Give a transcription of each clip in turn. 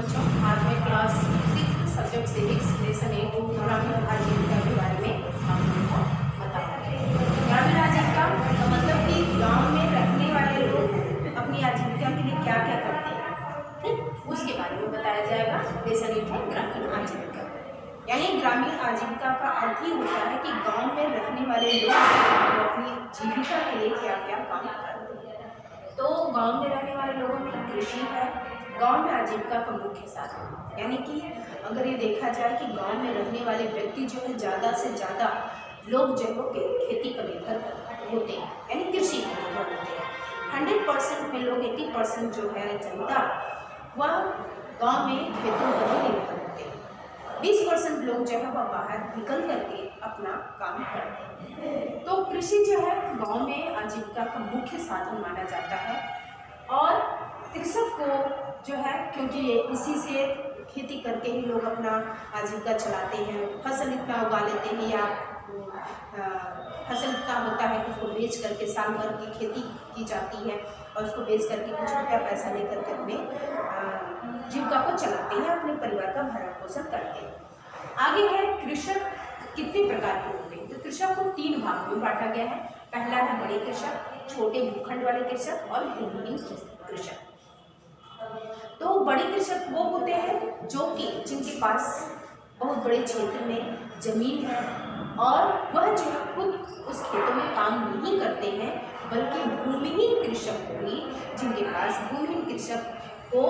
बच्चों, आज मैं क्लास 6 सब्जेक्ट सिविक्स लेसन 8 ग्रामीण आजीविका के बारे में आप लोगों को बताऊंगी। ग्रामीण आजीविका का मतलब कि गांव में रहने वाले लोग अपनी आजीविका के लिए क्या क्या करते हैं, ठीक, उसके बारे में बताया जाएगा। लेसन 8 है ग्रामीण आजीविका। यानी ग्रामीण आजीविका का अर्थ ही होता है कि गाँव में रहने वाले लोग अपनी जीविका के लिए क्या क्या काम करते हैं। तो गांव में रहने वाले लोगों में कृषि है गांव में आजीविका का मुख्य साधन। यानी कि अगर ये देखा जाए कि गांव में रहने वाले व्यक्ति जो है ज़्यादा से ज़्यादा लोग जो है खेती पर निर्भर होते हैं, यानी कृषि पर निर्भर होते हैं। 100% में लोग 80% जो है जनता वह गांव में खेतों पर ही निर्भर होते हैं। 20% लोग जो है वह बाहर निकल करके अपना काम करते हैं। तो कृषि जो है गांव में आजीविका का मुख्य साधन माना जाता है। और कृषक को जो है, क्योंकि ये इसी से खेती करके ही लोग अपना आजीविका चलाते हैं, फसल इतना उगा लेते हैं या फसल इतना होता है कि उसको बेच करके साल भर की खेती की जाती है और उसको बेच करके कुछ रुपया पैसा लेकर के अपने जीविका को चलाते हैं, अपने परिवार का भरण पोषण करते हैं। आगे है कृषक कितने प्रकार के होते हैं। तो कृषक को 3 भाग में बांटा गया है। पहला है बड़े कृषक, छोटे भूखंड वाले कृषक और भूमिहीन कृषक। तो बड़े कृषक वो होते हैं जो कि जिनके पास बहुत बड़े क्षेत्र में जमीन है और वह जो है खुद उस खेतों में काम नहीं करते हैं, बल्कि भूमिहीन कृषक होगी जिनके पास भूमिहीन कृषक को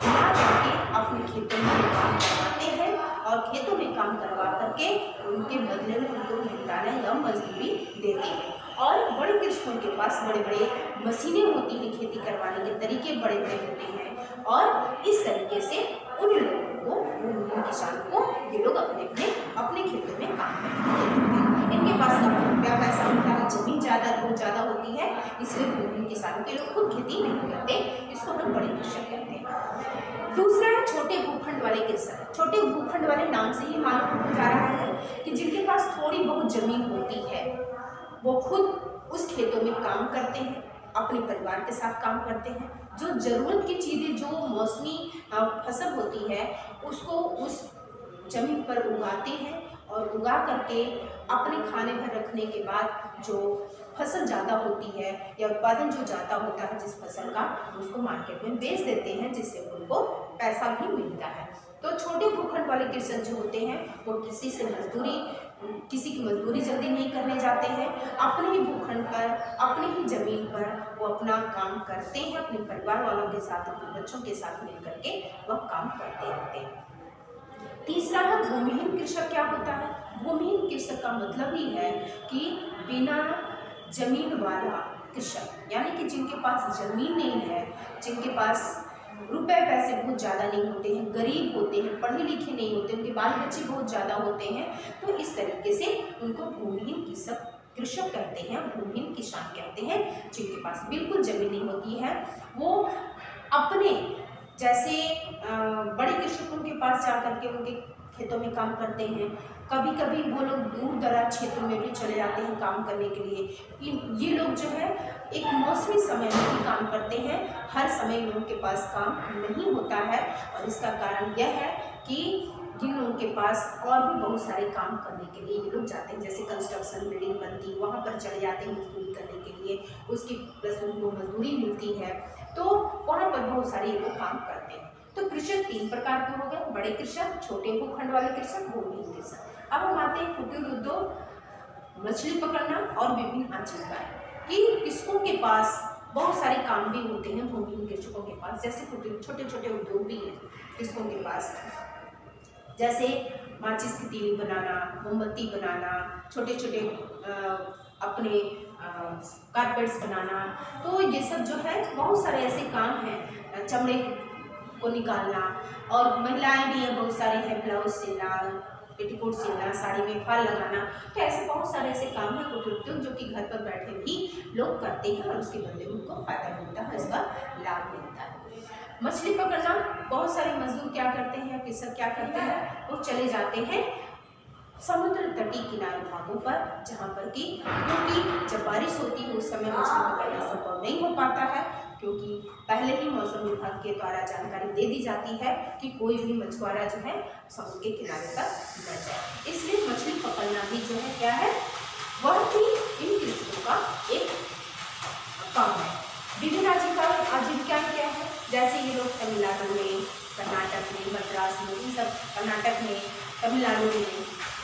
बुला करके अपने खेतों में काम करवाते हैं और खेतों में काम करवा करके उनके बदले में उनको भुगतान या मजदूरी देते हैं। और बड़े कृषकों के पास बड़े बड़े मशीनें होती हैं, खेती करवाने के तरीके बड़े बड़े होते हैं और इस तरीके से उन लोगों को, उन किसान को ये लोग अपने खेतों में काम करते हैं। इनके पास रुपया पैसा होता है, जमीन बहुत ज़्यादा होती है, इसलिए भूमिहीन किसानों के लोग खुद खेती नहीं करते, इसको हम बड़े कृषक कहते हैं। दूसरा है छोटे भूखंड वाले कृषक। छोटे भूखंड वाले नाम से ही मालूम हो जा रहा है कि जिनके पास थोड़ी बहुत जमीन होती है वो खुद उस खेतों में काम करते हैं, अपने परिवार के साथ काम करते हैं। जो ज़रूरत की चीज़ें, जो मौसमी फसल होती है, उसको उस जमीन पर उगाते हैं और उगा करके अपने खाने भर रखने के बाद जो फसल ज़्यादा होती है या उत्पादन जो ज़्यादा होता है जिस फसल का, उसको मार्केट में बेच देते हैं, जिससे उनको पैसा भी मिलता है। तो छोटे भूखंड वाले कृषक जो होते हैं वो किसी की मजदूरी जल्दी नहीं करने जाते हैं, अपने ही भूखंड पर, अपनी ही जमीन पर वो अपना काम करते हैं, अपने परिवार वालों के साथ, अपने बच्चों के साथ मिल करके वह काम करते रहते हैं। तीसरा है भूमिहीन कृषक। क्या होता है भूमिहीन कृषक का मतलब ही है कि बिना जमीन वाला कृषक, यानी कि जिनके पास जमीन नहीं है, जिनके पास रुपए पैसे बहुत ज़्यादा नहीं होते हैं, गरीब होते हैं, पढ़े लिखे नहीं होते, उनके बाल बच्चे बहुत ज़्यादा होते हैं, तो इस तरीके से उनको भूमिहीन कृषक कहते हैं, भूमिहीन किसान कहते हैं। जिनके पास बिल्कुल जमीन नहीं होती है, वो अपने जैसे बड़े कृषकों के पास जा करके उनके खेतों में काम करते हैं। कभी कभी वो लोग दूर दराज क्षेत्रों में भी चले जाते हैं काम करने के लिए। ये लोग जो है एक मौसमी समय में ही काम करते हैं, हर समय लोगों के पास काम नहीं होता है। और इसका कारण यह है कि जिन लोगों के पास और भी बहुत सारे काम करने के लिए ये लोग जाते हैं, जैसे कंस्ट्रक्शन, बिल्डिंग बनती, वहाँ पर चले जाते हैं मजदूरी करने के लिए, उसकी प्लस उनको मजदूरी मिलती है, तो वहाँ पर बहुत सारे लोग काम करते हैं। तो कृषक 3 प्रकार के हो गए, बड़े कृषक, छोटे भूखंड वाले कृषक, भूमिहीन कृषक। अब हम आते हैं कुटीर उद्योग, मछली पकड़ना और विभिन्न आजीविकाएं। कि कृषकों के पास बहुत सारे काम भी होते हैं भूमिहीन कृषकों के पास, जैसे कुटीर छोटे छोटे उद्योग भी हैं कृषकों के पास, जैसे माचिस की तीली बनाना, मोमबत्ती बनाना, छोटे छोटे अपने कारपेट्स बनाना। तो ये सब जो है बहुत सारे ऐसे काम हैं, चमड़े को निकालना, और महिलाएं भी हैं, बहुत सारे हैं, ब्लाउज सिलना, पेटीकोट सिलना, साड़ी में फाल लगाना। तो ऐसे बहुत सारे ऐसे काम हैं कुटीर उद्योग जो कि घर पर बैठे भी लोग करते हैं और उसके बदले उनको फायदा मिलता है, इसका लाभ मिलता है। मछली पकड़ना, बहुत सारे मजदूर क्या करते हैं, कृषक क्या करते हैं, वो चले जाते हैं समुद्र तटीय किनारे भागों पर, जहाँ पर कि क्योंकि जब बारिश होती है उस समय मछली पकड़ना संभव नहीं हो पाता है, क्योंकि पहले ही मौसम विभाग के द्वारा जानकारी दे दी जाती है कि कोई भी मछुआरा जो है समुद्र के किनारे तक न जाए। इसलिए मछली पकड़ना भी जो है क्या है, वह भी इन कृषकों का एक काम है। विभिन्न आजीविकाएं क्या है, जैसे ये लोग तमिलनाडु में, कर्नाटक में, मद्रास में, इन सब कर्नाटक में, तमिलनाडु में,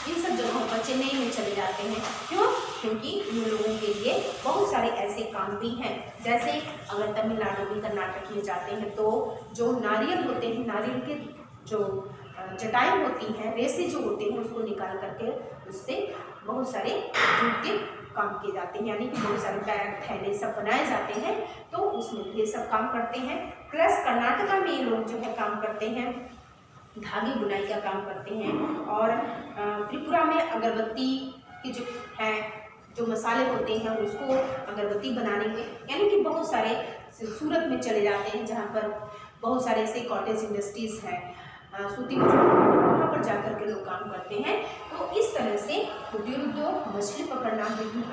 इन सब जगहों पर, चेन्नई में चले जाते हैं। क्यों? क्योंकि इन लोगों के लिए बहुत सारे ऐसे काम भी हैं। जैसे अगर तमिलनाडु में, कर्नाटक में जाते हैं तो जो नारियल होते हैं, नारियल के जो जटाएं होती हैं, रेसे जो होते हैं, उसको निकाल करके उससे बहुत सारे जूट के काम किए जाते हैं, यानी कि बहुत सारे बैग, थैले सब बनाए जाते हैं। तो उसमें ये सब काम करते हैं। प्लस कर्नाटका में ये लोग जो है काम करते हैं, धागे बुनाई का काम करते हैं। और त्रिपुरा में अगरबत्ती की जो है, जो मसाले होते हैं उसको अगरबत्ती बनाने में, यानी कि बहुत सारे, सूरत में चले जाते हैं जहाँ पर बहुत सारे ऐसे कॉटेज इंडस्ट्रीज़ हैं, सूती वहाँ पर जाकर के लोग काम करते हैं। तो इस तरह से कुटीर उद्योग, मछली पकड़ना, विभिन्न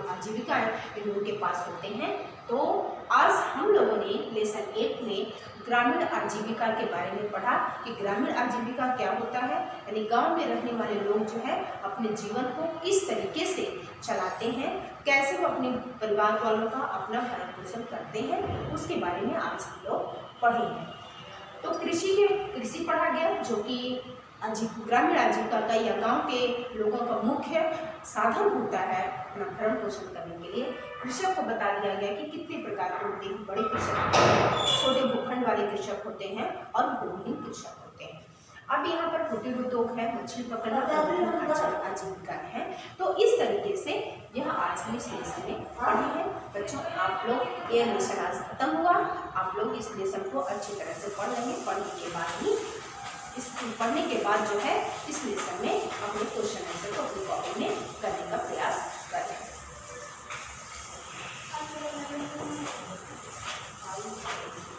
आजीविकाएँ इन लोगों के पास होते हैं। तो आज हम लोगों ने लेसन 1 में ग्रामीण आजीविका के बारे में पढ़ा कि ग्रामीण आजीविका क्या होता है, यानी गांव में रहने वाले लोग जो है अपने जीवन को किस तरीके से चलाते हैं, कैसे वो अपने परिवार वालों का अपना भरण पोषण करते हैं, उसके बारे में आज हम लोग पढ़ेंगे। तो कृषि पढ़ा गया, जो कि ग्रामीण आजीविका का या गांव के लोगों का मुख्य साधन होता है अपना भरण पोषण करने के लिए। कृषक को बता दिया गया कि कितने प्रकार के होते हैं, बड़े कृषक होते हैं, छोटे भूखंड वाले कृषक होते हैं और भूमिहीन कृषक होते हैं। अब यहाँ पर कुटीर उद्योग है, मछली पकड़ना आजीविका है। तो इस तरीके से यह आज हम इस लेसन में पढ़े हैं। बच्चों, आप लोग ये लेसन आज खत्म हुआ, आप लोग इस लेसन को अच्छी तरह से पढ़ लेंगे। पढ़ने के बाद जो है इस लेसन में अपने क्वेश्चन